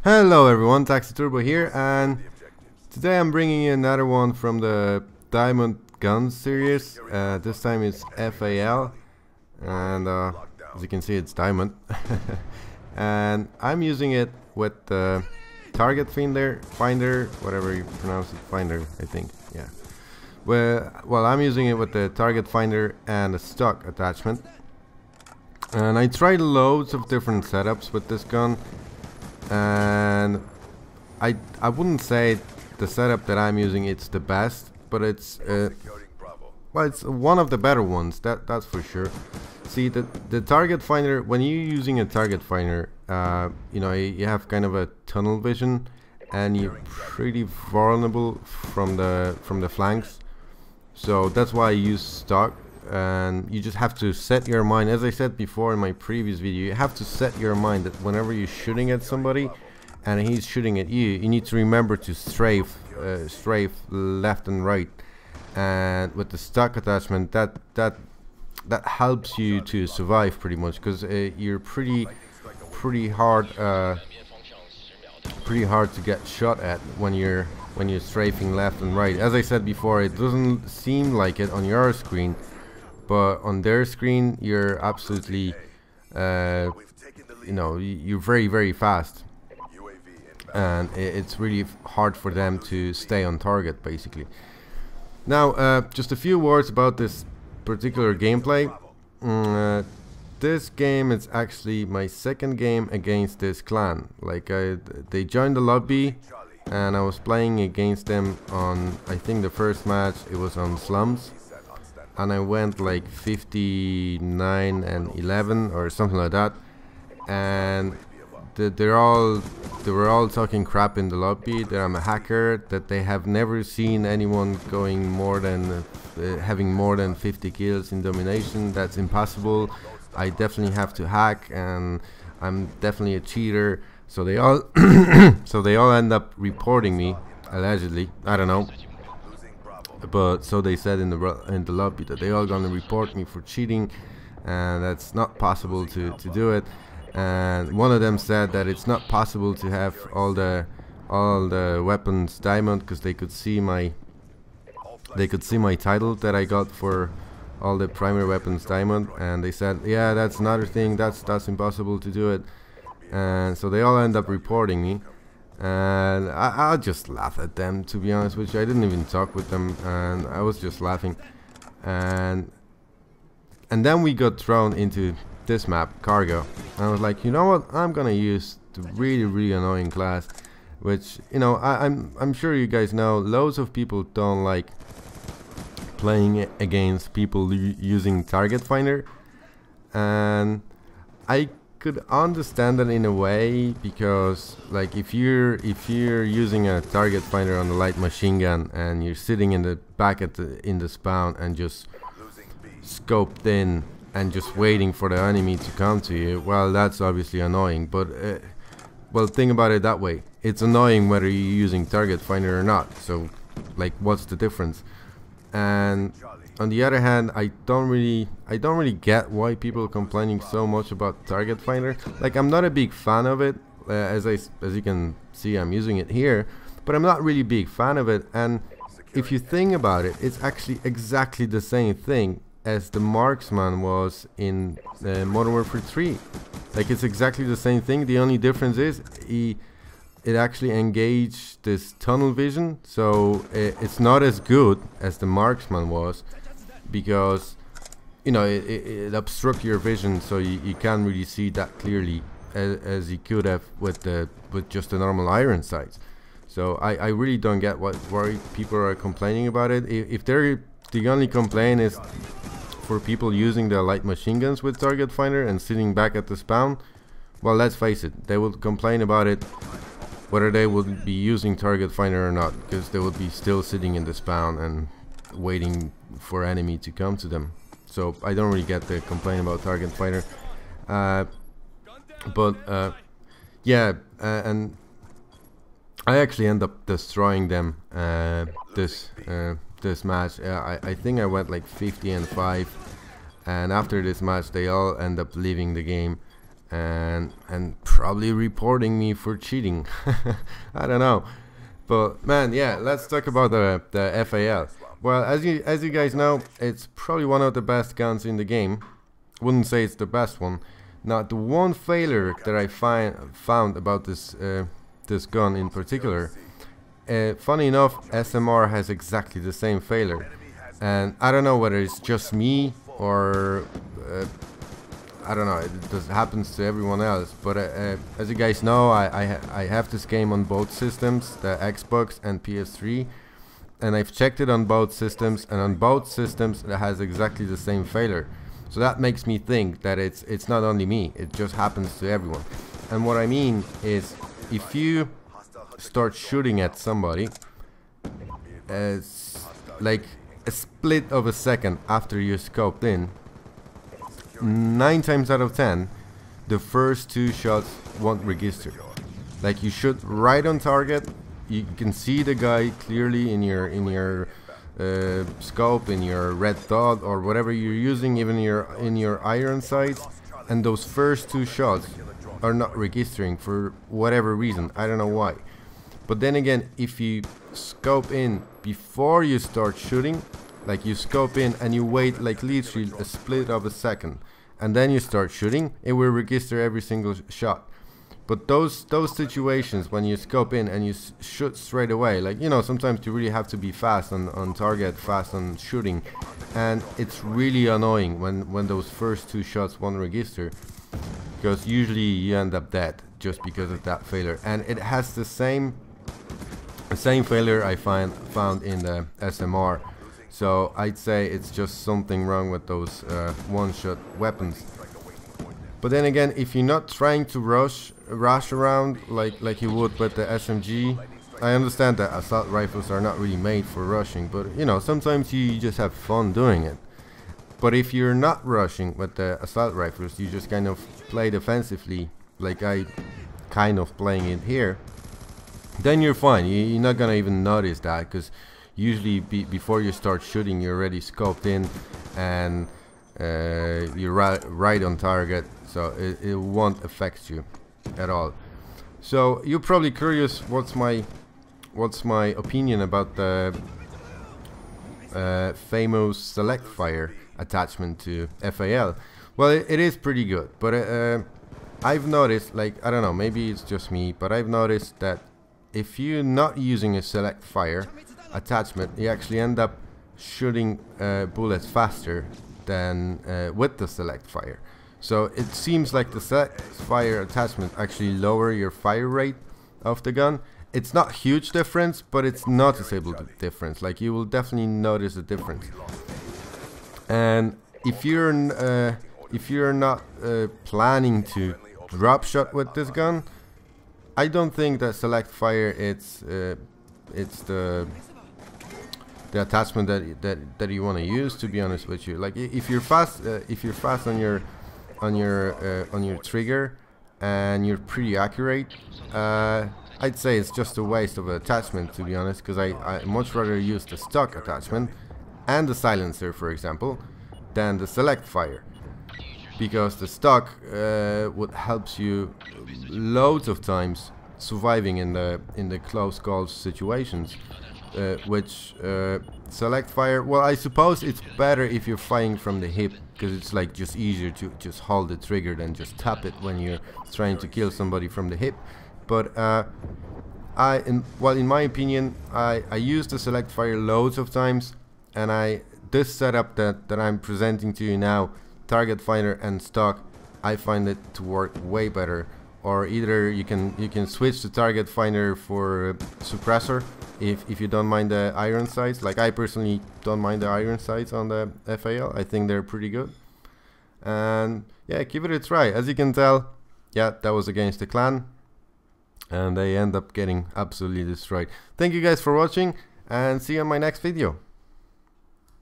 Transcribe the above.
Hello everyone, Taxi Turbo here, and today I'm bringing you another one from the Diamond Guns series. This time it's FAL, and as you can see it's diamond. And I'm using it with the target finder, whatever you pronounce it, finder, I think, yeah. Well, I'm using it with the target finder and a stock attachment. And I tried loads of different setups with this gun, and I wouldn't say the setup that I'm using it's the best, but it's well, it's one of the better ones, that's for sure. See, the target finder, when you're using a target finder, you know, you have kind of a tunnel vision and you're pretty vulnerable from the flanks. So that's why I use stock, and you just have to set your mind, as I said before in my previous video, you have to set your mind that whenever you're shooting at somebody and he's shooting at you, you need to remember to strafe left and right. And with the stock attachment, that helps you to survive pretty much, because you're pretty hard to get shot at when you're strafing left and right. As I said before, it doesn't seem like it on your screen, but on their screen you're absolutely you know, you're very fast, and it's really hard for them to stay on target basically. Now just a few words about this particular gameplay. This game is actually my second game against this clan. Like they joined the lobby and I was playing against them on, I think the first match it was on slums, and I went like 59 and 11 or something like that, and they were all talking crap in the lobby that I'm a hacker, that they have never seen anyone going more than having more than 50 kills in domination. That's impossible. I definitely have to hack, and I'm definitely a cheater. So they all so they all end up reporting me, allegedly. I don't know, but so they said in the lobby that they all gonna report me for cheating, and that's not possible to do it. And one of them said that it's not possible to have all the weapons diamond, because they could see my title that I got for all the primary weapons diamond, and they said, yeah, that's another thing, that's impossible to do it. And so they all end up reporting me, and I just laugh at them, to be honest with you. I didn't even talk with them, and I was just laughing. And then we got thrown into this map, cargo, and I was like, you know what, I'm gonna use the really annoying class, which, you know, I'm sure you guys know loads of people don't like playing against people using target finder, and I could understand that in a way, because like if you're using a target finder on the light machine gun and you're sitting in the back in the spawn and just scoped in and just waiting for the enemy to come to you, well, that's obviously annoying. But well, think about it that way, it's annoying whether you're using target finder or not. So like, what's the difference? And on the other hand, I don't really get why people are complaining so much about target finder. Like, I'm not a big fan of it, as you can see, I'm using it here, but I'm not really a big fan of it. And if you think about it, it's actually exactly the same thing as the marksman was in Modern Warfare 3. Like, it's exactly the same thing. The only difference is it actually engaged this tunnel vision, so it's not as good as the marksman was, because, you know, it obstructs your vision, so you can't really see that clearly as you could have with just the normal iron sights. So I really don't get why people are complaining about it. If they're, the only complaint is for people using the light machine guns with target finder and sitting back at the spawn, well, let's face it, they will complain about it whether they would be using target finder or not, because they would be still sitting in the spawn and waiting for enemy to come to them. So I don't really get the complaint about target finder, but yeah, and I actually end up destroying them this match. I think I went like 50 and 5, and after this match they all end up leaving the game. and probably reporting me for cheating. I don't know. But man, yeah, let's talk about the FAL. Well, as you guys know, it's probably one of the best guns in the game. Wouldn't say it's the best one. Now, the one failure that I found about this this gun in particular, funny enough, SMR has exactly the same failure, and I don't know whether it's just me or I don't know, it just happens to everyone else. But as you guys know, I have this game on both systems, the Xbox and PS3, and I've checked it on both systems, and on both systems it has exactly the same failure. So that makes me think that it's not only me, it just happens to everyone. And what I mean is, if you start shooting at somebody, like a split of a second after you scoped in, 9 times out of 10, the first 2 shots won't register. Like, you shoot right on target, you can see the guy clearly in your scope, in your red dot or whatever you're using, even in your iron sights, and those first 2 shots are not registering for whatever reason. I don't know why. But then again, if you scope in before you start shooting, like you scope in and you wait like literally a split of a second, and then you start shooting, it will register every single shot. But those situations when you scope in and you shoot straight away, like, you know, sometimes you really have to be fast on target, fast on shooting, and it's really annoying when those first 2 shots won't register, because usually you end up dead just because of that failure. And it has the same failure I found in the SMR. So I'd say it's just something wrong with those one-shot weapons. But then again, if you're not trying to rush around like you would with the SMG, I understand that assault rifles are not really made for rushing, but you know, sometimes you just have fun doing it. But if you're not rushing with the assault rifles, you just kind of play defensively, like I kind of playing it here, then you're fine. You're not gonna even notice that, because usually before you start shooting, you're already scoped in and you're right on target, so it won't affect you at all. So you're probably curious what's my opinion about the famous select fire attachment to FAL. Well, it is pretty good, but I've noticed, like, I don't know, maybe it's just me, but I've noticed that if you're not using a select fire attachment, you actually end up shooting bullets faster than with the select fire. So it seems like the select fire attachment actually lower your fire rate of the gun. It's not huge difference, but it's noticeable difference. Like, you will definitely notice a difference. And if you're not planning to drop shot with this gun, I don't think that select fire it's the attachment that you want to use, to be honest with you. Like, if you're fast on your trigger and you're pretty accurate, I'd say it's just a waste of an attachment, to be honest, because I much rather use the stock attachment and the silencer, for example, than the select fire, because the stock would helps you loads of times surviving in the close call situations, which select fire, well, I suppose it's better if you're firing from the hip, because it's like just easier to just hold the trigger than just tap it when you're trying to kill somebody from the hip. But in my opinion, I use the select fire loads of times, and this setup that I'm presenting to you now, target finder and stock, I find it to work way better. Or either you can switch the target finder for suppressor if you don't mind the iron sights. Like, I personally don't mind the iron sights on the FAL. I think they're pretty good. And yeah, give it a try. As you can tell, yeah, that was against the clan, and they end up getting absolutely destroyed. Thank you guys for watching, and see you on my next video.